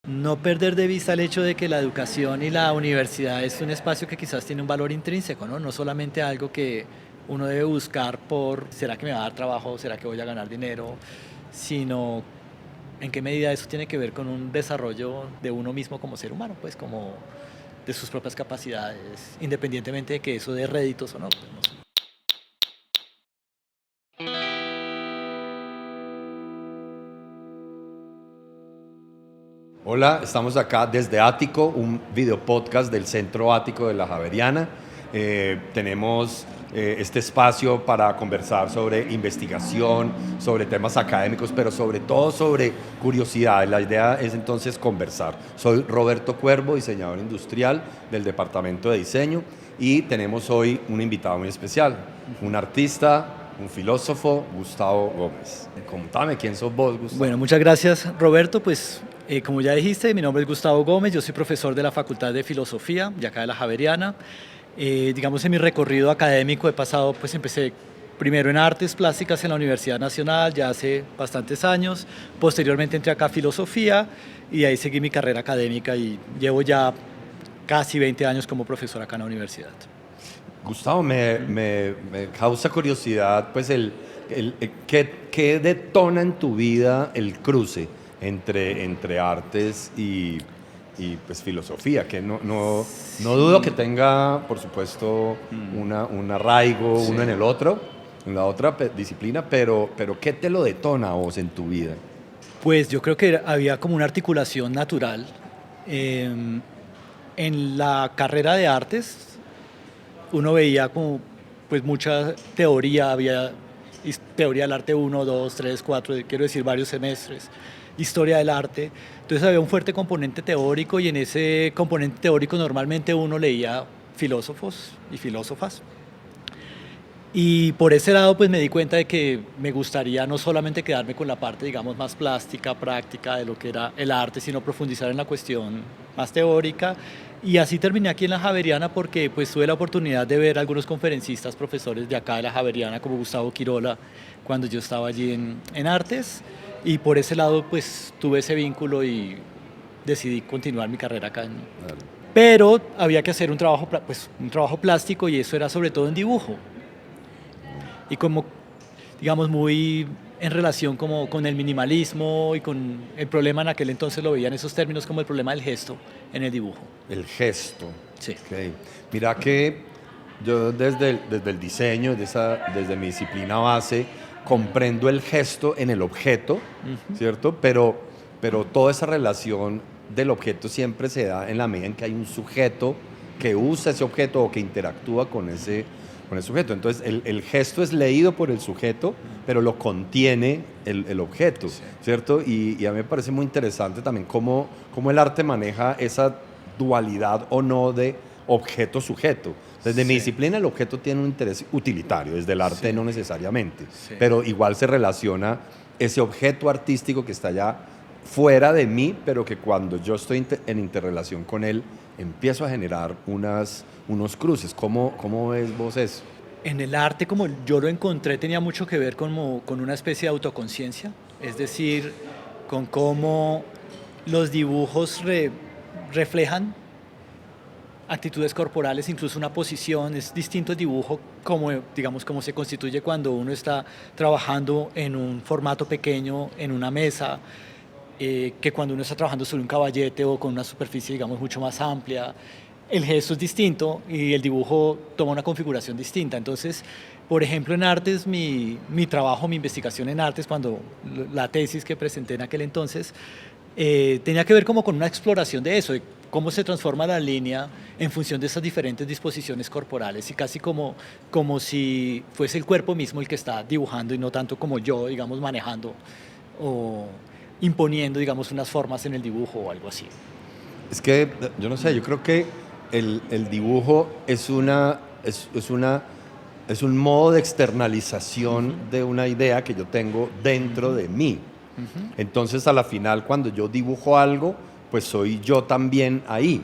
No perder de vista el hecho de que la educación y la universidad es un espacio que quizás tiene un valor intrínseco, ¿no? No solamente algo que uno debe buscar por, ¿será que me va a dar trabajo? ¿Será que voy a ganar dinero? Sino en qué medida eso tiene que ver con un desarrollo de uno mismo como ser humano, pues como de sus propias capacidades, independientemente de que eso dé réditos o no. Pues, no. Hola, estamos acá desde Ático, un video podcast del Centro Ático de la Javeriana. Tenemos este espacio para conversar sobre investigación, sobre temas académicos, pero sobre todo sobre curiosidades. La idea es entonces conversar. Soy Roberto Cuervo, diseñador industrial del Departamento de Diseño, y tenemos hoy un invitado muy especial, un artista, un filósofo, Gustavo Gómez. Contame, ¿quién sos vos, Gustavo? Bueno, muchas gracias, Roberto. Pues como ya dijiste, mi nombre es Gustavo Gómez, yo soy profesor de la Facultad de Filosofía de acá de la Javeriana. Digamos, en mi recorrido académico he pasado, pues empecé primero en artes plásticas en la Universidad Nacional, ya hace bastantes años. Posteriormente entré acá a filosofía y ahí seguí mi carrera académica y llevo ya casi 20 años como profesor acá en la universidad. Gustavo, me causa curiosidad, pues, ¿qué detona en tu vida el cruce entre artes pues, filosofía? Que no dudo que tenga, por supuesto, un arraigo Sí. uno en el otro, en la otra disciplina, pero ¿qué te lo detona a vos en tu vida? Pues yo creo que había como una articulación natural. En la carrera de artes uno veía como pues mucha teoría, había teoría del arte 1, 2, 3, 4, quiero decir varios semestres, historia del arte, entonces había un fuerte componente teórico y en ese componente teórico normalmente uno leía filósofos y filósofas. Y por ese lado pues me di cuenta de que me gustaría no solamente quedarme con la parte digamos más plástica, práctica de lo que era el arte, sino profundizar en la cuestión más teórica. Y así terminé aquí en la Javeriana porque pues tuve la oportunidad de ver algunos conferencistas, profesores de acá de la Javeriana como Gustavo Quirola cuando yo estaba allí en artes. Y por ese lado pues tuve ese vínculo y decidí continuar mi carrera acá. Pero había que hacer un trabajo, pues, un trabajo plástico y eso era sobre todo en dibujo y como, digamos, muy en relación como con el minimalismo y con el problema en aquel entonces lo veían esos términos como el problema del gesto en el dibujo. El gesto. Sí. Okay. Mira que yo desde el diseño, desde mi disciplina base, comprendo el gesto en el objeto, ¿cierto? Pero toda esa relación del objeto siempre se da en la medida en que hay un sujeto que usa ese objeto o que interactúa con ese sujeto. Entonces, el gesto es leído por el sujeto, pero lo contiene el objeto, sí. ¿Cierto? Y a mí me parece muy interesante también cómo el arte maneja esa dualidad o no de objeto-sujeto. Desde sí. Mi disciplina el objeto tiene un interés utilitario, desde el arte sí. No necesariamente, sí. Pero igual se relaciona ese objeto artístico que está ya fuera de mí, pero que cuando yo estoy en interrelación con él, empiezo a generar unos cruces. ¿Cómo ves vos eso? En el arte, como yo lo encontré, tenía mucho que ver con una especie de autoconciencia, es decir, con cómo los dibujos reflejan actitudes corporales, incluso una posición. Es distinto el dibujo como, digamos, cómo se constituye cuando uno está trabajando en un formato pequeño, en una mesa, que cuando uno está trabajando sobre un caballete o con una superficie, digamos, mucho más amplia. El gesto es distinto y el dibujo toma una configuración distinta. Entonces, por ejemplo, en artes, mi trabajo, mi investigación en artes, cuando la tesis que presenté en aquel entonces, tenía que ver como con una exploración de eso, de cómo se transforma la línea en función de esas diferentes disposiciones corporales y casi como si fuese el cuerpo mismo el que está dibujando y no tanto como yo, digamos, manejando o imponiendo, digamos, unas formas en el dibujo o algo así. Es que, yo no sé, yo creo que el dibujo es un modo de externalización de una idea que yo tengo dentro de mí. Entonces, a la final, cuando yo dibujo algo, pues soy yo también ahí,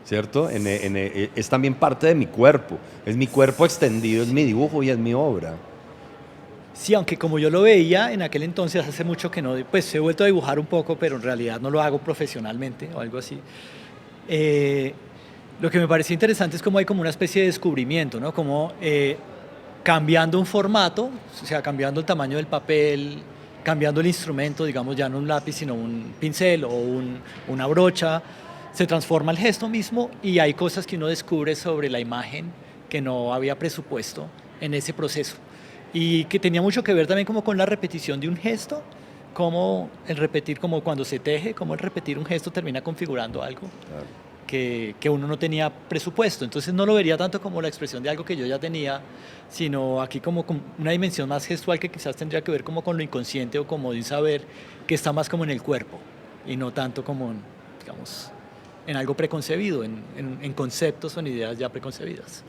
¿cierto? Es también parte de mi cuerpo. Es mi cuerpo extendido, es mi dibujo y es mi obra. Sí, aunque como yo lo veía en aquel entonces, hace mucho que no, pues he vuelto a dibujar un poco, pero en realidad no lo hago profesionalmente o algo así. Eh, lo que me pareció interesante es como hay como una especie de descubrimiento, ¿no? Como cambiando un formato, o sea, cambiando el tamaño del papel, cambiando el instrumento, digamos ya no un lápiz, sino un pincel o una brocha, se transforma el gesto mismo y hay cosas que uno descubre sobre la imagen que no había presupuesto en ese proceso. Y que tenía mucho que ver también como con la repetición de un gesto, como el repetir, como cuando se teje, como el repetir un gesto termina configurando algo Claro. que uno no tenía presupuesto. Entonces no lo vería tanto como la expresión de algo que yo ya tenía, sino aquí como con una dimensión más gestual que quizás tendría que ver como con lo inconsciente o como de un saber que está más como en el cuerpo y no tanto como, digamos, en algo preconcebido, en conceptos o en ideas ya preconcebidas.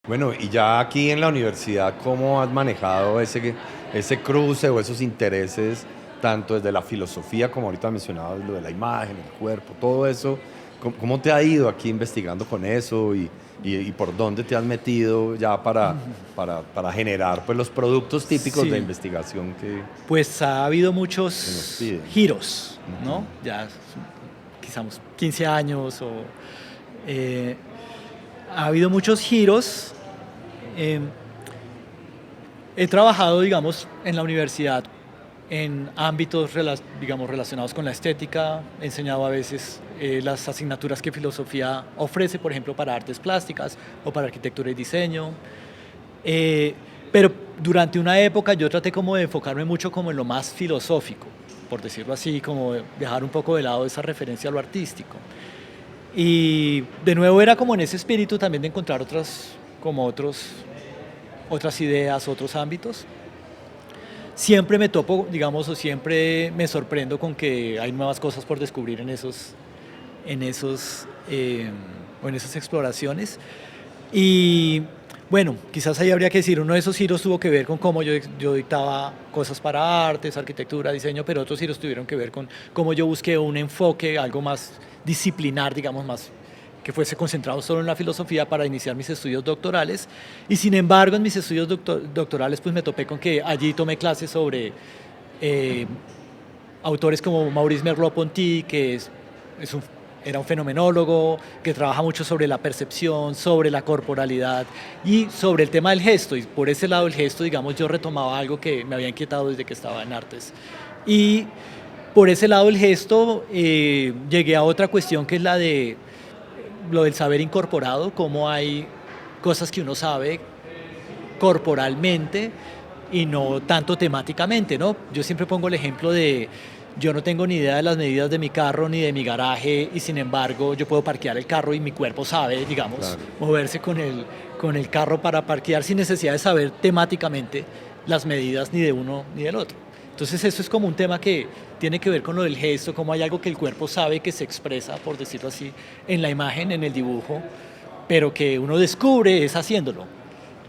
Bueno, y ya aquí en la universidad, ¿cómo has manejado ese cruce o esos intereses, tanto desde la filosofía, como ahorita mencionabas, lo de la imagen, el cuerpo, todo eso? ¿Cómo te ha ido aquí investigando con eso y por dónde te has metido ya para generar pues, los productos típicos de Sí, investigación pues ha habido que nos muchos piden? giros, ¿no? Ujú. Ya quizás 15 años o... eh, ha habido muchos giros. eh, He trabajado, digamos, en la universidad en ámbitos, digamos, relacionados con la estética. He enseñado a veces las asignaturas que filosofía ofrece, por ejemplo, para artes plásticas o para arquitectura y diseño. Eh, pero durante una época yo traté como de enfocarme mucho como en lo más filosófico, por decirlo así, como dejar un poco de lado esa referencia a lo artístico. Y de nuevo era como en ese espíritu también de encontrar otras ideas, otros ámbitos. Siempre me topo, digamos, o siempre me sorprendo con que hay nuevas cosas por descubrir en esos, eh, o en esas exploraciones. Y bueno, quizás ahí habría que decir, uno de esos giros tuvo que ver con cómo yo dictaba cosas para artes, arquitectura, diseño, pero otros giros tuvieron que ver con cómo yo busqué un enfoque, algo más disciplinar, digamos, más que fuese concentrado solo en la filosofía para iniciar mis estudios doctorales. Y sin embargo, en mis estudios doctorales, pues me topé con que allí tomé clases sobre eh, autores como Maurice Merleau-Ponty, que era un fenomenólogo, que trabaja mucho sobre la percepción, sobre la corporalidad y sobre el tema del gesto. Y por ese lado el gesto, digamos, yo retomaba algo que me había inquietado desde que estaba en artes. Y por ese lado el gesto llegué a otra cuestión que es la de lo del saber incorporado, cómo hay cosas que uno sabe corporalmente y no tanto temáticamente, ¿no? Yo siempre pongo el ejemplo de yo no tengo ni idea de las medidas de mi carro ni de mi garaje y sin embargo yo puedo parquear el carro y mi cuerpo sabe, digamos, Claro. moverse con el carro para parquear sin necesidad de saber temáticamente las medidas ni de uno ni del otro. Entonces eso es como un tema que tiene que ver con lo del gesto, como hay algo que el cuerpo sabe que se expresa, por decirlo así, en la imagen, en el dibujo, pero que uno descubre es haciéndolo.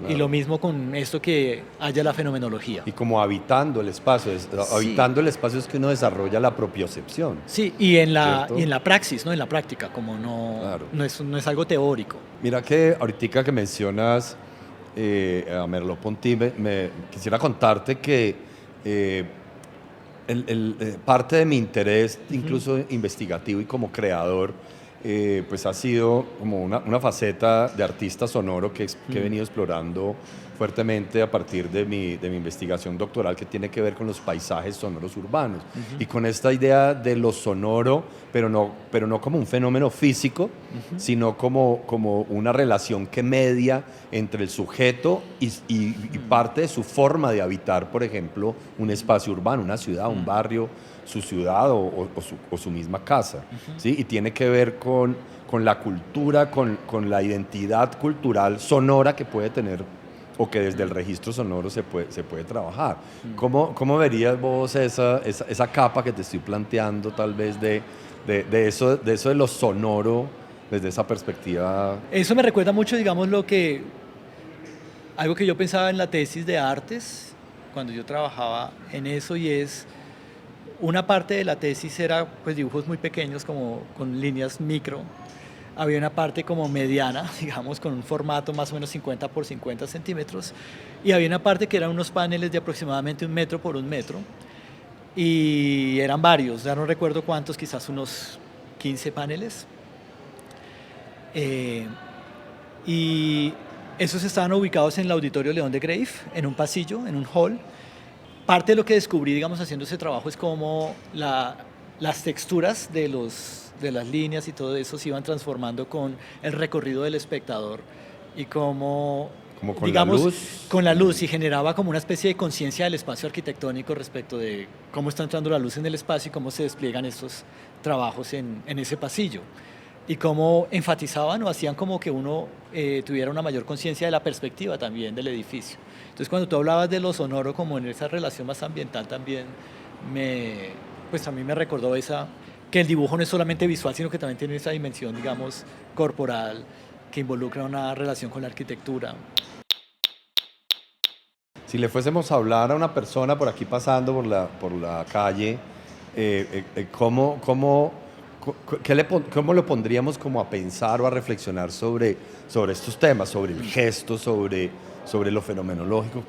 Y lo Claro. mismo con esto que haya la fenomenología. Y como habitando el espacio, Sí, habitando el espacio es que uno desarrolla la propiocepción, sí, y ¿cierto? en la praxis, ¿no? En la práctica, como Claro. no es algo teórico. Mira que ahorita que mencionas a Merleau-Ponty, quisiera contarte que eh, parte de mi interés, Ujú, incluso investigativo y como creador, pues ha sido como una faceta de artista sonoro que he mm, venido explorando fuertemente a partir de mi investigación doctoral que tiene que ver con los paisajes sonoros urbanos ujú, y con esta idea de lo sonoro, pero no como un fenómeno físico, ujú, sino como una relación que media entre el sujeto y parte de su forma de habitar, por ejemplo, un espacio urbano, una ciudad, un mm, barrio, su ciudad o su misma casa. ujú. ¿Sí? Y tiene que ver con la cultura, con la identidad cultural sonora que puede tener o que desde el registro sonoro se puede trabajar. ¿Cómo verías vos esa capa que te estoy planteando tal vez de eso de lo sonoro desde esa perspectiva? Eso me recuerda mucho, digamos, algo que yo pensaba en la tesis de artes, cuando yo trabajaba en eso, y es una parte de la tesis era pues dibujos muy pequeños como con líneas micro había una parte como mediana, digamos, con un formato más o menos 50 por 50 centímetros, y había una parte que eran unos paneles de aproximadamente 1 metro por 1 metro, y eran varios, ya no recuerdo cuántos, quizás unos 15 paneles. Eh, y esos estaban ubicados en el Auditorio León de Grave, en un pasillo, en un hall. Parte de lo que descubrí, digamos, haciendo ese trabajo es cómo las texturas de las líneas y todo eso se iban transformando con el recorrido del espectador y cómo, Como con digamos, la luz. con la luz, y generaba como una especie de conciencia del espacio arquitectónico respecto de cómo está entrando la luz en el espacio y cómo se despliegan estos trabajos en ese pasillo. Y cómo enfatizaban o hacían como que uno tuviera una mayor conciencia de la perspectiva también del edificio. Entonces, cuando tú hablabas de lo sonoro como en esa relación más ambiental también, pues a mí me recordó que el dibujo no es solamente visual, sino que también tiene esa dimensión, digamos, corporal, que involucra una relación con la arquitectura. Si le fuésemos a hablar a una persona por aquí pasando por la calle, ¿cómo lo pondríamos como a pensar o a reflexionar sobre estos temas, sobre el gesto, sobre lo fenomenológico?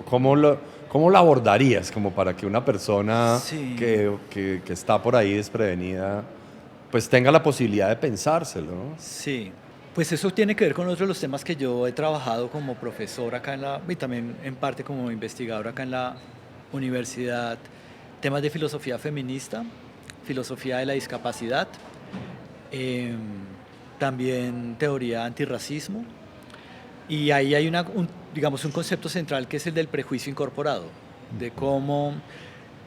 ¿Cómo lo abordarías como para que una persona Sí. que está por ahí desprevenida pues tenga la posibilidad de pensárselo, ¿no? Sí, pues eso tiene que ver con otros de los temas que yo he trabajado como profesor acá y también en parte como investigador acá en la universidad, temas de filosofía feminista, filosofía de la discapacidad, em, también teoría antirracismo, y ahí hay digamos, un concepto central que es el del prejuicio incorporado, de cómo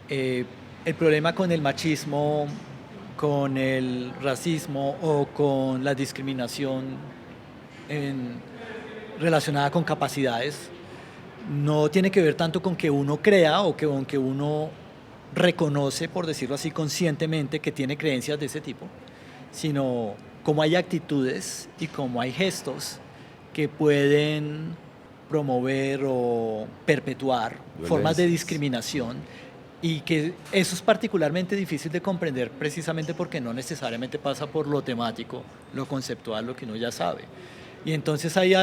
eh, el problema con el machismo, con el racismo o con la discriminación en- relacionada con capacidades no tiene que ver tanto con que uno crea o con que uno reconoce, por decirlo así, conscientemente que tiene creencias de ese tipo, sino cómo hay actitudes y cómo hay gestos que pueden promover o perpetuar formas de Violencias. discriminación, y que eso es particularmente difícil de comprender precisamente porque no necesariamente pasa por lo temático, lo conceptual, lo que uno ya sabe. Y entonces hay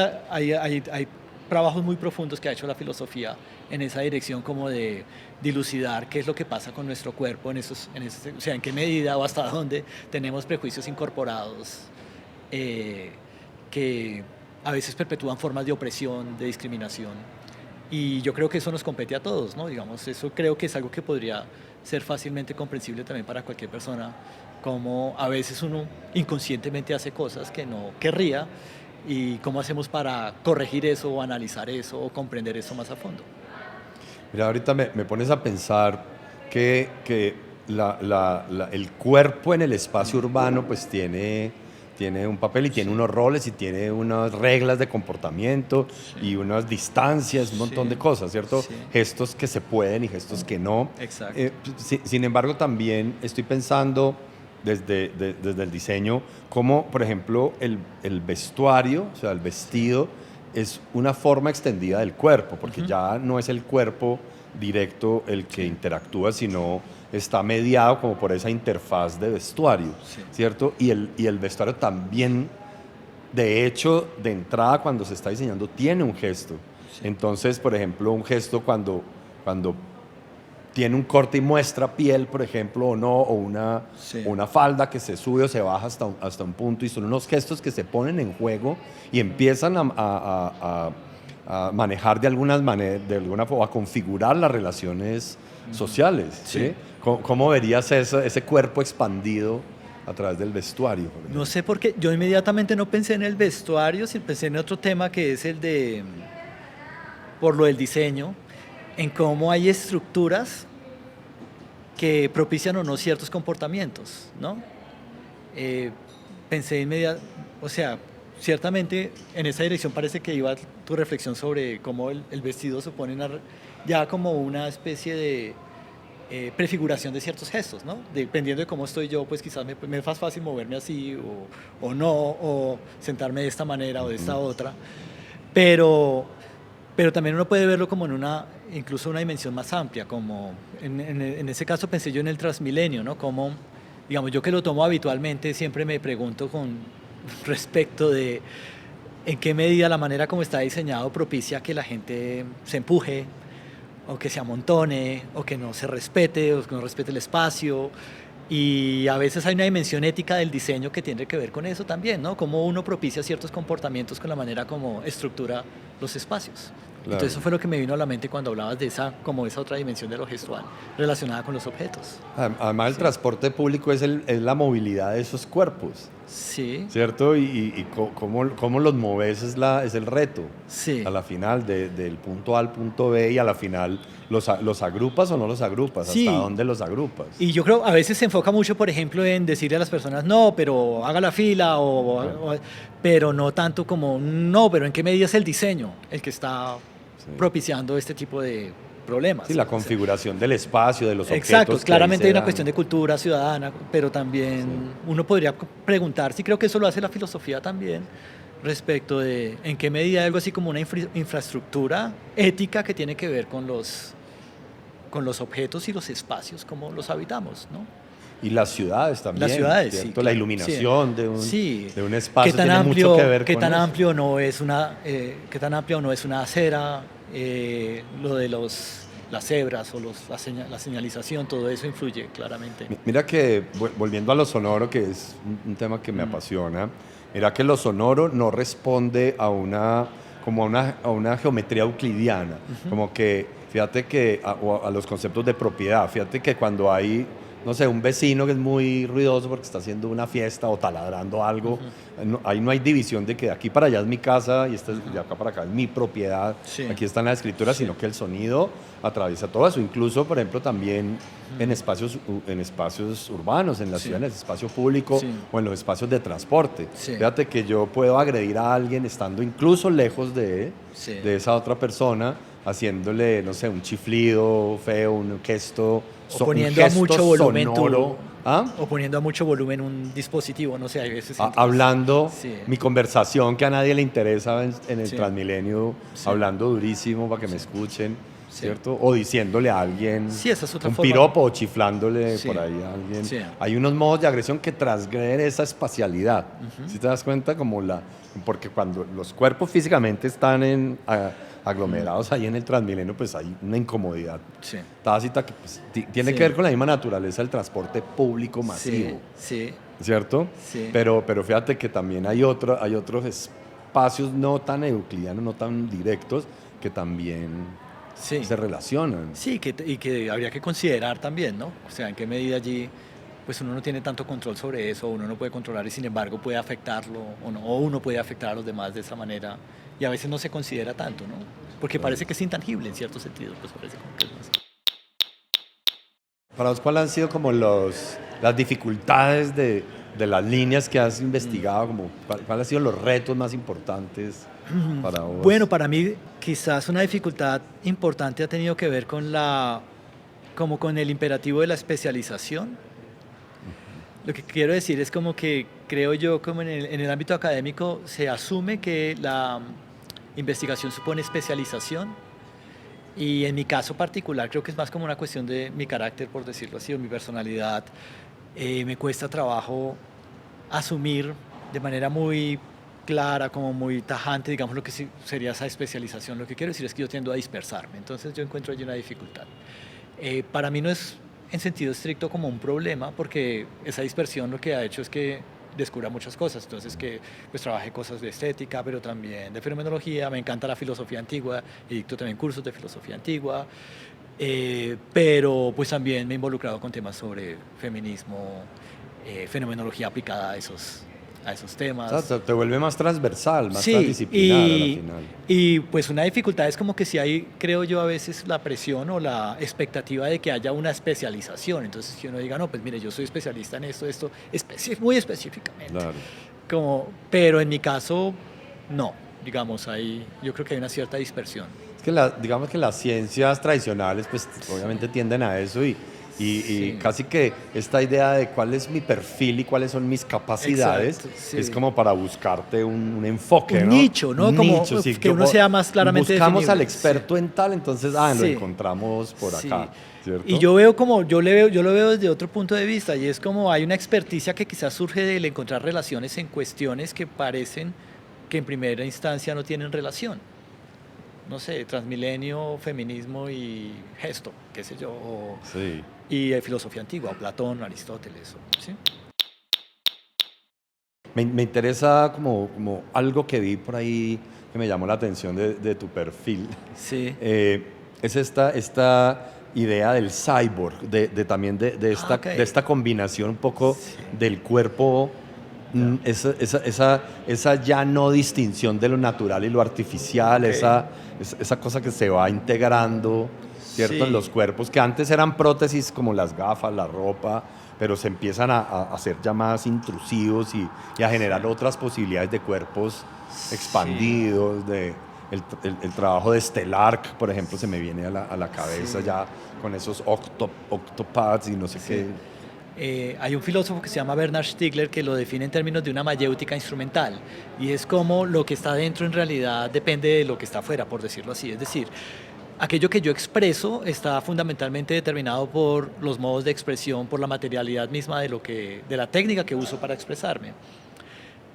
trabajos muy profundos que ha hecho la filosofía en esa dirección, como de dilucidar qué es lo que pasa con nuestro cuerpo, o sea, en qué medida o hasta dónde tenemos prejuicios incorporados eh, que a veces perpetúan formas de opresión, de discriminación. Y yo creo que eso nos compete a todos, ¿no? Digamos, eso creo que es algo que podría ser fácilmente comprensible también para cualquier persona, como a veces uno inconscientemente hace cosas que no querría, y cómo hacemos para corregir eso o analizar eso o comprender eso más a fondo. Mira, ahorita me pones a pensar que el cuerpo en el espacio urbano pues tiene un papel y tiene unos roles y tiene unas reglas de comportamiento y unas distancias, un montón Sí, de cosas, ¿cierto? sí. Gestos que se pueden y gestos que no. Exacto. Sin embargo, también estoy pensando desde el diseño cómo, por ejemplo, el vestuario, o sea, el vestido, es una forma extendida del cuerpo, porque ya no es el cuerpo directo el que interactúa, sino está mediado como por esa interfaz de vestuario, Sí. ¿cierto? Y el vestuario también, de hecho, de entrada cuando se está diseñando, tiene un gesto. Sí. Entonces, por ejemplo, un gesto cuando tiene un corte y muestra piel, por ejemplo, o no, Sí. o una falda que se sube o se baja hasta un punto, y son unos gestos que se ponen en juego y empiezan a manejar de alguna forma, a configurar las relaciones sociales. ¿Sí? Sí. ¿Cómo verías ese cuerpo expandido a través del vestuario, por ejemplo? No sé por qué, yo inmediatamente no pensé en el vestuario, sino pensé en otro tema que es el de, por lo del diseño, en cómo hay estructuras que propician o no ciertos comportamientos, ¿no? Eh, Pensé o sea, ciertamente en esa dirección parece que iba tu reflexión sobre cómo el vestido supone ya como una especie de prefiguración de ciertos gestos, ¿no? Dependiendo de cómo estoy yo, pues quizás me es más fácil moverme así o no, o sentarme de esta manera o de esta otra, pero, pero también uno puede verlo como incluso una dimensión más amplia, como en ese caso pensé yo en el Transmilenio, ¿no? Como, digamos, yo que lo tomo habitualmente, siempre me pregunto respecto de en qué medida la manera como está diseñado propicia que la gente se empuje, o que se amontone, o que no se respete, o que no respete el espacio. Y a veces hay una dimensión ética del diseño que tiene que ver con eso también, ¿no? Cómo uno propicia ciertos comportamientos con la manera como estructura los espacios. Claro. Entonces eso fue lo que me vino a la mente cuando hablabas de esa otra dimensión de lo gestual relacionada con los objetos. Además, el transporte público es la movilidad de esos cuerpos, Sí, ¿cierto? Y cómo los moves es el reto. sí. A la final, del punto A al punto B, y a la final, ¿los agrupas o no los agrupas? Sí. ¿Hasta dónde los agrupas? Y yo creo, a veces se enfoca mucho, por ejemplo, en decirle a las personas, no, pero haga la fila, pero no tanto como, no, pero en qué medida es el diseño el que está propiciando este tipo de problemas. Sí, la configuración del espacio, de los objetos. Exacto, claramente hay una dan. cuestión de cultura ciudadana, pero también uno podría preguntar, sí creo que eso lo hace la filosofía también, respecto de en qué medida hay algo así como una infraestructura ética que tiene que ver con los objetos y los espacios como los habitamos, ¿no? Y las ciudades también. Las ciudades, ¿cierto? sí. La Claro. iluminación Sí. de un espacio ¿Qué tan tiene amplio, mucho que ver qué con tan eso. amplio no es qué tan amplio no es una acera, lo de las cebras o la señalización, todo eso influye claramente. Mira que, volviendo a lo sonoro, que es un tema que me apasiona, mira que lo sonoro no responde a una geometría euclidiana, como que, fíjate que, o a los conceptos de propiedad, fíjate que cuando hay, no sé, un vecino que es muy ruidoso porque está haciendo una fiesta o taladrando algo, ahí no hay división de que de aquí para allá es mi casa y de acá para acá es mi propiedad, Sí. aquí está en la escritura, sino que el sonido atraviesa todo eso, incluso, por ejemplo, también en espacios urbanos, en la ciudad, en el espacio público o en los espacios de transporte. Sí. Fíjate que yo puedo agredir a alguien estando incluso lejos de esa otra persona, haciéndole, no sé, un chiflido feo, un gesto, O poniendo a mucho volumen sonoro. o poniendo a mucho volumen un dispositivo, no sé, hay veces Hablando, Sí. mi conversación que a nadie le interesa en el Sí. Transmilenio, Sí. hablando durísimo para que me escuchen, ¿cierto? O diciéndole a alguien Sí, esa es otra un forma. piropo o chiflándole Sí. por ahí a alguien. Sí. Hay unos modos de agresión que transgreden esa espacialidad. ¿Sí te das cuenta? Porque cuando los cuerpos físicamente están aglomerados ahí en el Transmilenio, pues hay una incomodidad Sí. tácita que pues, tiene Sí. que ver con la misma naturaleza del transporte público masivo. Sí. ¿Cierto? Sí. Pero fíjate que también hay otros espacios no tan euclidianos, no tan directos, que también Sí. se relacionan. Sí, y que habría que considerar también, ¿no? O sea, en qué medida allí pues uno no tiene tanto control sobre eso, uno no puede controlar y sin embargo puede afectarlo o no, o uno puede afectar a los demás de esa manera y a veces no se considera tanto, ¿no? Porque parece que es intangible en cierto sentido, pues parece como que es más. Para vos, ¿cuáles han sido como las dificultades de las líneas que has investigado? ¿Cuáles han sido los retos más importantes para vos? Bueno, para mí quizás una dificultad importante ha tenido que ver con con el imperativo de la especialización. Lo que quiero decir es como que creo yo como en el ámbito académico se asume que la investigación supone especialización y en mi caso particular creo que es más como una cuestión de mi carácter, por decirlo así, o mi personalidad. Me cuesta trabajo asumir de manera muy clara, como muy tajante, digamos, lo que sería esa especialización. Lo que quiero decir es que yo tiendo a dispersarme, entonces yo encuentro allí una dificultad. Para mí no es en sentido estricto como un problema, porque esa dispersión lo que ha hecho es que descubra muchas cosas, entonces que pues trabajé cosas de estética, pero también de fenomenología, me encanta la filosofía antigua y dicto también cursos de filosofía antigua, pero pues también me he involucrado con temas sobre feminismo, fenomenología aplicada a esos temas. O sea, te vuelve más transversal, más Sí, transdisciplinar a la final. y pues una dificultad es como que si hay, creo yo, a veces la presión o la expectativa de que haya una especialización. Entonces, que uno diga, no, pues mire, yo soy especialista en esto, muy específicamente. Claro. Pero en mi caso, no. Digamos, yo creo que hay una cierta dispersión. Es que digamos que las ciencias tradicionales, pues obviamente tienden a eso y Y Sí. casi que esta idea de cuál es mi perfil y cuáles son mis capacidades Exacto, sí. es como para buscarte un enfoque, Un ¿no? nicho, ¿no? Un Como nicho, sí. que uno sea más claramente buscamos al definible, experto en tal, entonces, lo Sí. encontramos por Sí. acá, ¿cierto? Y yo veo como, yo lo veo desde otro punto de vista, y es como hay una experticia que quizás surge del encontrar relaciones en cuestiones que parecen que en primera instancia no tienen relación. No sé, Transmilenio, feminismo y gesto, qué sé yo, Sí. y filosofía antigua, Platón, Aristóteles, ¿sí? Me interesa como algo que vi por ahí que me llamó la atención de tu perfil. Sí. Es esta idea del cyborg, también de Ok. esta combinación un poco Sí. del cuerpo, esa ya no distinción de lo natural y lo artificial, Ok. esa cosa que se va integrando, ¿cierto? En Sí. los cuerpos, que antes eran prótesis como las gafas, la ropa, pero se empiezan a hacer ya más intrusivos y a generar otras posibilidades de cuerpos expandidos, el trabajo de Stellark, por ejemplo, se me viene a la cabeza Sí. ya con esos octopads y no sé Sí. qué. Hay un filósofo que se llama Bernard Stiegler que lo define en términos de una mayéutica instrumental, y es como lo que está dentro en realidad depende de lo que está afuera, por decirlo así. Es decir, aquello que yo expreso está fundamentalmente determinado por los modos de expresión, por la materialidad misma de la técnica que uso para expresarme.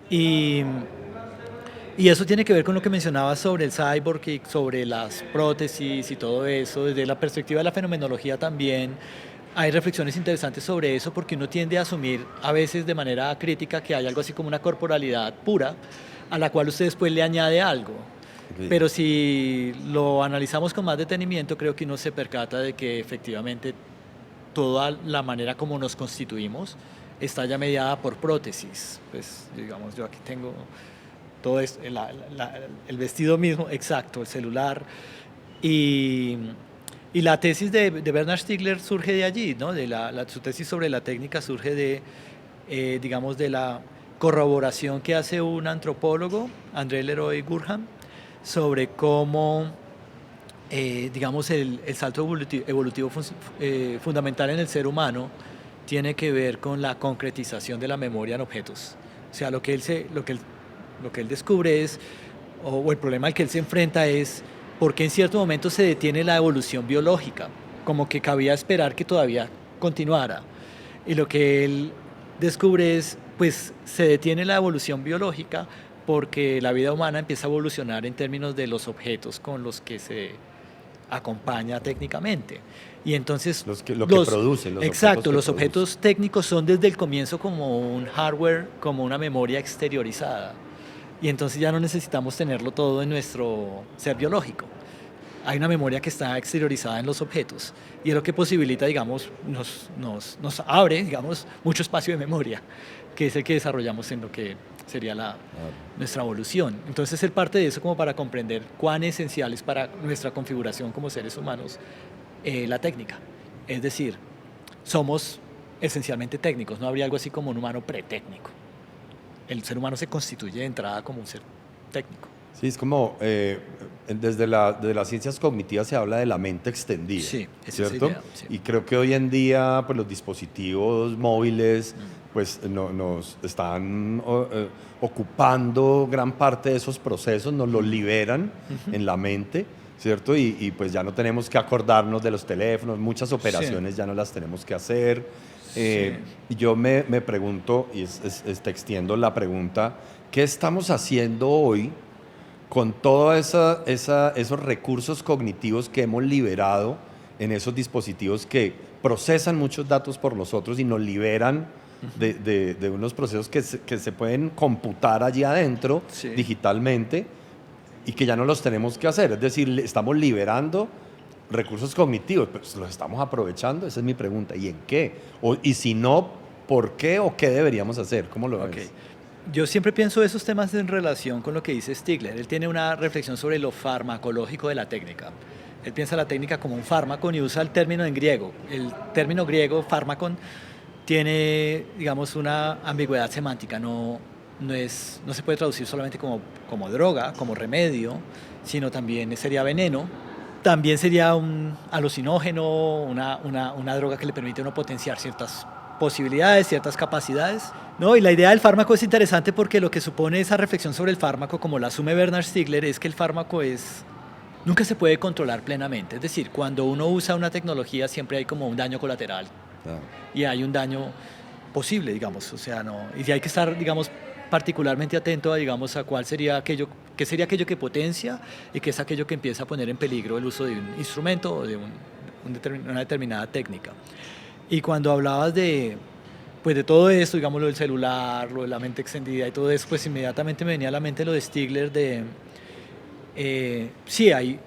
Y, y eso tiene que ver con lo que mencionabas sobre el cyborg y sobre las prótesis y todo eso. Desde la perspectiva de la fenomenología también hay reflexiones interesantes sobre eso, porque uno tiende a asumir a veces de manera crítica que hay algo así como una corporalidad pura a la cual usted después le añade algo. Ok. Pero si lo analizamos con más detenimiento, creo que uno se percata de que efectivamente toda la manera como nos constituimos está ya mediada por prótesis. Pues digamos, yo aquí tengo todo esto, el vestido mismo, exacto, el celular. Y, y la tesis de Bernard Stiegler surge de allí, ¿no? Su tesis sobre la técnica surge digamos, de la corroboración que hace un antropólogo, André Leroy Gurham, sobre cómo, digamos, el salto evolutivo fundamental en el ser humano tiene que ver con la concretización de la memoria en objetos. O sea, lo que él descubre es, o el problema al que él se enfrenta es, por qué en cierto momento se detiene la evolución biológica, como que cabía esperar que todavía continuara. Y lo que él descubre es, pues se detiene la evolución biológica porque la vida humana empieza a evolucionar en términos de los objetos con los que se acompaña técnicamente. Y entonces Lo que producen los exacto, objetos que los objetos técnicos son desde el comienzo como un hardware, como una memoria exteriorizada. Y entonces ya no necesitamos tenerlo todo en nuestro ser biológico. Hay una memoria que está exteriorizada en los objetos, y es lo que posibilita, digamos, nos abre, digamos, mucho espacio de memoria, que es el que desarrollamos en lo que sería nuestra evolución. Entonces, ser parte de eso como para comprender cuán esencial es para nuestra configuración como seres humanos la técnica. Es decir, somos esencialmente técnicos, no habría algo así como un humano pretécnico. El ser humano se constituye de entrada como un ser técnico. Sí, es como, desde las ciencias cognitivas se habla de la mente extendida, Sí, esa es la ¿cierto? idea, sí. Y creo que hoy en día pues, los dispositivos móviles pues, nos están ocupando gran parte de esos procesos, nos los liberan en la mente, ¿cierto? Y pues ya no tenemos que acordarnos de los teléfonos, muchas operaciones ya no las tenemos que hacer. Y yo me pregunto, y te extiendo la pregunta, ¿qué estamos haciendo hoy con todos esos recursos cognitivos que hemos liberado en esos dispositivos que procesan muchos datos por nosotros y nos liberan de unos procesos que se pueden computar allí adentro digitalmente y que ya no los tenemos que hacer? Es decir, estamos liberando recursos cognitivos, pues los estamos aprovechando, esa es mi pregunta. ¿Y en qué? Y si no, ¿por qué o qué deberíamos hacer? ¿Cómo lo ves? Yo siempre pienso esos temas en relación con lo que dice Stiegler. Él tiene una reflexión sobre lo farmacológico de la técnica. Él piensa la técnica como un fármaco y usa el término en griego. El término griego, fármacon, tiene, digamos, una ambigüedad semántica. No se puede traducir solamente como droga, como remedio, sino también sería veneno, También sería un alucinógeno, una droga que le permite a uno potenciar ciertas posibilidades, ciertas capacidades, ¿no? Y la idea del fármaco es interesante porque lo que supone esa reflexión sobre el fármaco, como la asume Bernard Stiegler, es que el fármaco nunca se puede controlar plenamente. Es decir, cuando uno usa una tecnología siempre hay como un daño colateral y hay un daño posible, digamos, o sea, no, y hay que estar, digamos, particularmente atento a, digamos, a cuál sería aquello, qué sería aquello que potencia y qué es aquello que empieza a poner en peligro el uso de un instrumento o de una determinada técnica. Y cuando hablabas pues de todo esto, digamos, lo del celular, lo de la mente extendida y todo eso, pues inmediatamente me venía a la mente lo de Stiegler sí, hay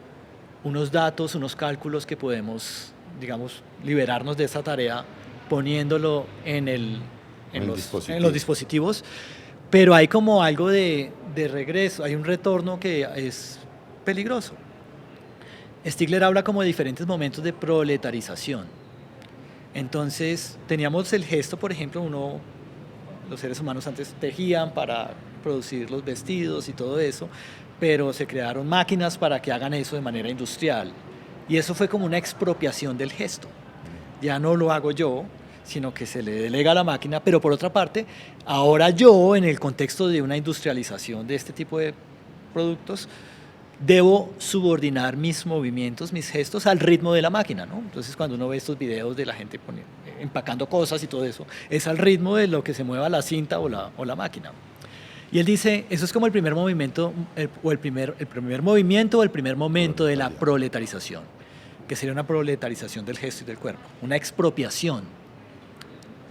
unos datos, unos cálculos que podemos, digamos, liberarnos de esa tarea poniéndolo en los dispositivos, pero hay como algo de regreso, hay un retorno que es peligroso. Stiegler habla como de diferentes momentos de proletarización. Entonces, teníamos el gesto, por ejemplo, los seres humanos antes tejían para producir los vestidos y todo eso, pero se crearon máquinas para que hagan eso de manera industrial. Y eso fue como una expropiación del gesto. Ya no lo hago yo, sino que se le delega a la máquina, pero por otra parte, ahora yo, en el contexto de una industrialización de este tipo de productos, debo subordinar mis movimientos, mis gestos al ritmo de la máquina, ¿no? Entonces, cuando uno ve estos videos de la gente empacando cosas y todo eso, es al ritmo de lo que se mueva la cinta o la máquina. Y él dice, eso es como el primer movimiento, el primer movimiento o el primer momento de la proletarización, que sería una proletarización del gesto y del cuerpo, una expropiación,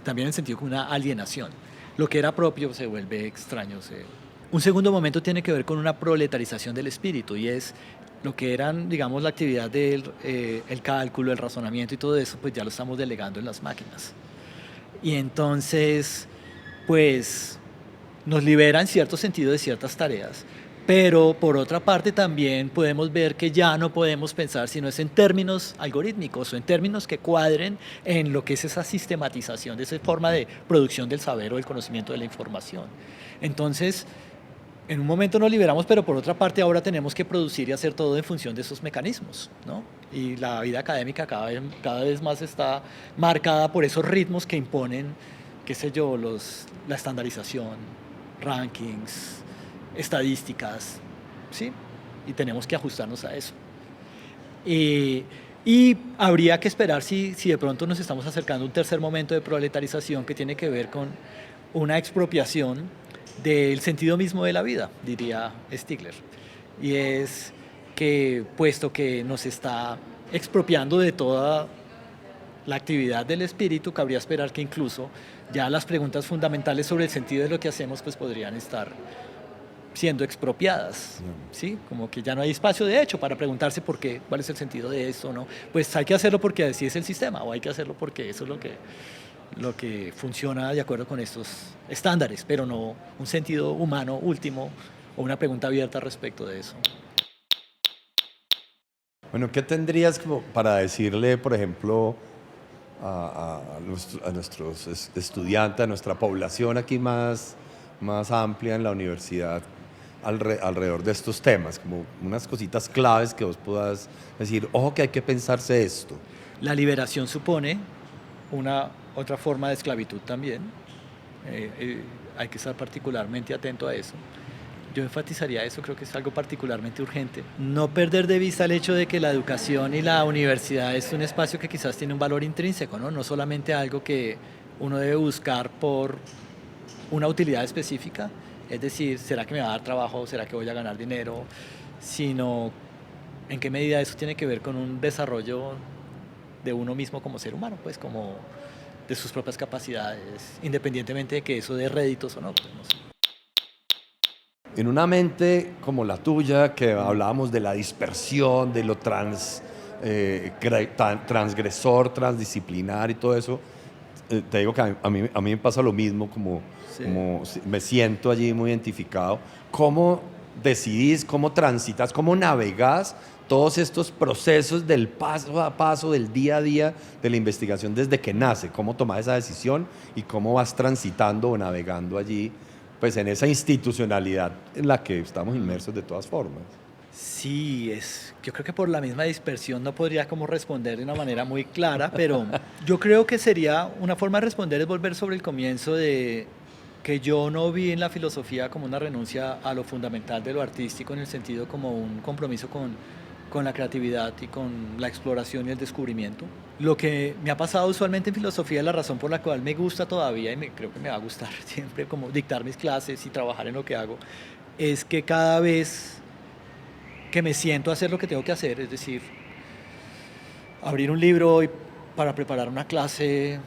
también en el sentido como una alienación. Lo que era propio se vuelve extraño. Un segundo momento tiene que ver con una proletarización del espíritu, y es lo que eran, digamos, la actividad del el cálculo, el razonamiento y todo eso, pues ya lo estamos delegando en las máquinas. Y entonces, pues, nos libera en cierto sentido de ciertas tareas, pero por otra parte también podemos ver que ya no podemos pensar sino es en términos algorítmicos o en términos que cuadren en lo que es esa sistematización, de esa forma de producción del saber o del conocimiento de la información. Entonces, en un momento nos liberamos, pero por otra parte ahora tenemos que producir y hacer todo en función de esos mecanismos, ¿no? Y la vida académica cada vez más está marcada por esos ritmos que imponen, qué sé yo, la estandarización, rankings, estadísticas, ¿sí? Y tenemos que ajustarnos a eso. Y habría que esperar si de pronto nos estamos acercando a un tercer momento de proletarización que tiene que ver con una expropiación del sentido mismo de la vida, diría Stiegler. Y es que, puesto que nos está expropiando de toda la actividad del espíritu, cabría esperar que incluso ya las preguntas fundamentales sobre el sentido de lo que hacemos pues podrían estar siendo expropiadas, ¿sí? Como que ya no hay espacio de hecho para preguntarse por qué, cuál es el sentido de esto, ¿no? Pues hay que hacerlo porque así es el sistema, o hay que hacerlo porque eso es lo que funciona de acuerdo con estos estándares, pero no un sentido humano último o una pregunta abierta respecto de eso. Bueno, ¿qué tendrías como para decirle, por ejemplo, a nuestros estudiantes, a nuestra población aquí más amplia en la universidad, alrededor de estos temas, como unas cositas claves que vos puedas decir, ojo que hay que pensarse esto? La liberación supone una otra forma de esclavitud también. Hay que estar particularmente atento a eso. Yo enfatizaría eso, creo que es algo particularmente urgente. No perder de vista el hecho de que la educación y la universidad es un espacio que quizás tiene un valor intrínseco, ¿no? No solamente algo que uno debe buscar por una utilidad específica, es decir, ¿será que me va a dar trabajo? ¿Será que voy a ganar dinero? Sino en qué medida eso tiene que ver con un desarrollo de uno mismo como ser humano, pues como de sus propias capacidades, independientemente de que eso dé réditos o no, pues no sé. En una mente como la tuya, que hablábamos de la dispersión, de lo transgresor, transdisciplinar y todo eso, te digo que a mí me pasa lo mismo, como me siento allí muy identificado. ¿Cómo decidís, cómo transitas, cómo navegás todos estos procesos del paso a paso, del día a día de la investigación desde que nace? ¿Cómo tomás esa decisión y cómo vas transitando o navegando allí, pues en esa institucionalidad en la que estamos inmersos de todas formas? Sí, yo creo que por la misma dispersión no podría como responder de una manera muy clara, pero yo creo que sería una forma de responder es volver sobre el comienzo de que yo no vi en la filosofía como una renuncia a lo fundamental de lo artístico en el sentido como un compromiso con la creatividad y con la exploración y el descubrimiento. Lo que me ha pasado usualmente en filosofía, la razón por la cual me gusta todavía y creo que me va a gustar siempre como dictar mis clases y trabajar en lo que hago, es que cada vez que me siento a hacer lo que tengo que hacer, es decir, abrir un libro para preparar una clase,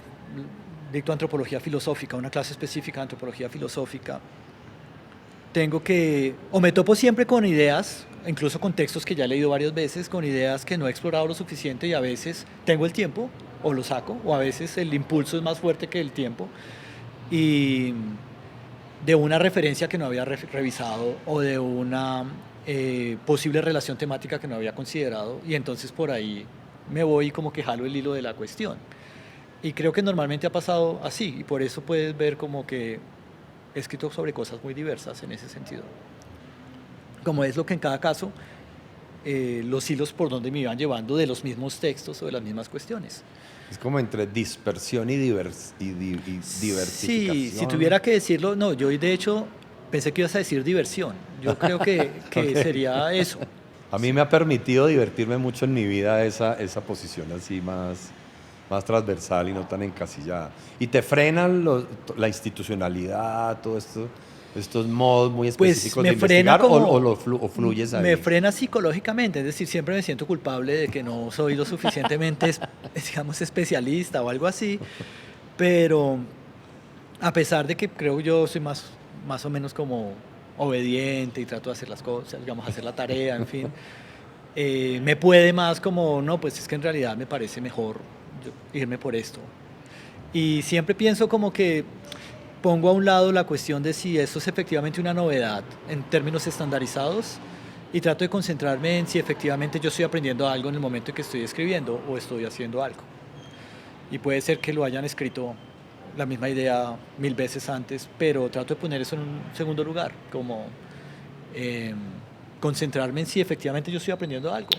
dicto antropología filosófica, una clase específica de antropología filosófica, tengo que, o me topo siempre con ideas, incluso con textos que ya he leído varias veces, con ideas que no he explorado lo suficiente y a veces tengo el tiempo o lo saco, o a veces el impulso es más fuerte que el tiempo, y de una referencia que no había revisado o de una posible relación temática que no había considerado, y entonces por ahí me voy y como que jalo el hilo de la cuestión. Y creo que normalmente ha pasado así, y por eso puedes ver como que he escrito sobre cosas muy diversas en ese sentido. Como es lo que en cada caso, los hilos por donde me iban llevando de los mismos textos o de las mismas cuestiones. Es como entre dispersión y diversificación. Sí, si tuviera que decirlo, no, yo de hecho pensé que ibas a decir diversión. Yo creo que sería eso. A mí me ha permitido divertirme mucho en mi vida esa posición así más transversal y no tan encasillada. ¿Y te frenan la institucionalidad, todo esto, estos modos muy específicos de investigar o fluyes ahí? Me frena psicológicamente, es decir, siempre me siento culpable de que no soy lo suficientemente, digamos, especialista o algo así, pero a pesar de que creo yo soy más o menos como obediente y trato de hacer las cosas, digamos, hacer la tarea, en fin, me puede más como, no, pues es que en realidad me parece mejor irme por esto. Y siempre pienso como que pongo a un lado la cuestión de si esto es efectivamente una novedad en términos estandarizados y trato de concentrarme en si efectivamente yo estoy aprendiendo algo en el momento en que estoy escribiendo o estoy haciendo algo. Y puede ser que lo hayan escrito la misma idea 1000 veces antes, pero trato de poner eso en un segundo lugar, como concentrarme en si efectivamente yo estoy aprendiendo algo.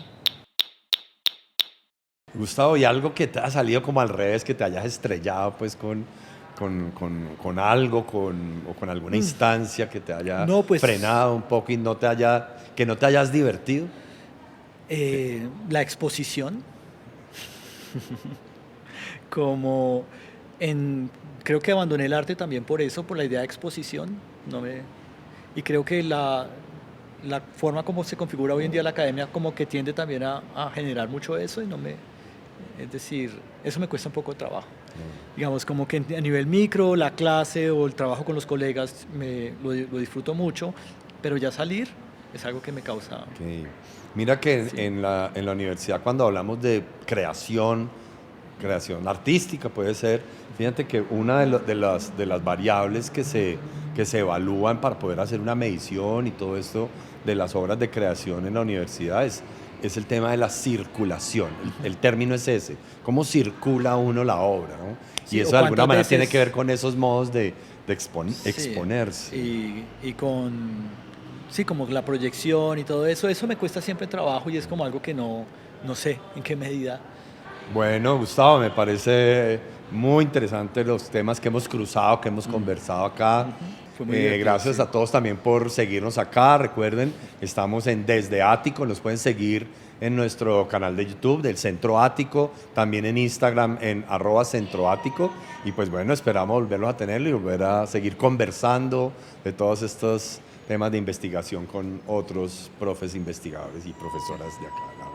Gustavo, ¿y algo que te ha salido como al revés, que te hayas estrellado pues con algo, o con alguna instancia que te haya frenado un poco y que no te hayas divertido? La exposición. Como creo que abandoné el arte también por eso, por la idea de exposición. Y creo que la forma como se configura hoy en día la academia como que tiende también a generar mucho eso y es decir, eso me cuesta un poco de trabajo. Digamos, como que a nivel micro, la clase o el trabajo con los colegas lo disfruto mucho, pero ya salir es algo que me causa... Okay. Mira que sí. en la universidad cuando hablamos de creación artística puede ser, fíjate que una de las variables que se evalúan para poder hacer una medición y todo esto de las obras de creación en la universidad es el tema de la circulación. El término es ese, cómo circula uno la obra, ¿no? Sí, y eso de alguna manera tiene que ver con esos modos de exponerse. Y con... Sí, como la proyección y todo eso me cuesta siempre trabajo y es como algo que no sé en qué medida. Bueno, Gustavo, me parece muy interesante los temas que hemos cruzado, que hemos conversado acá. Gracias a todos también por seguirnos acá. Recuerden, estamos en Desde Ático, nos pueden seguir en nuestro canal de YouTube del Centro Ático, también en Instagram en @centroático. Y pues bueno, esperamos volverlos a tener y volver a seguir conversando de todos estos temas de investigación con otros profes investigadores y profesoras de acá.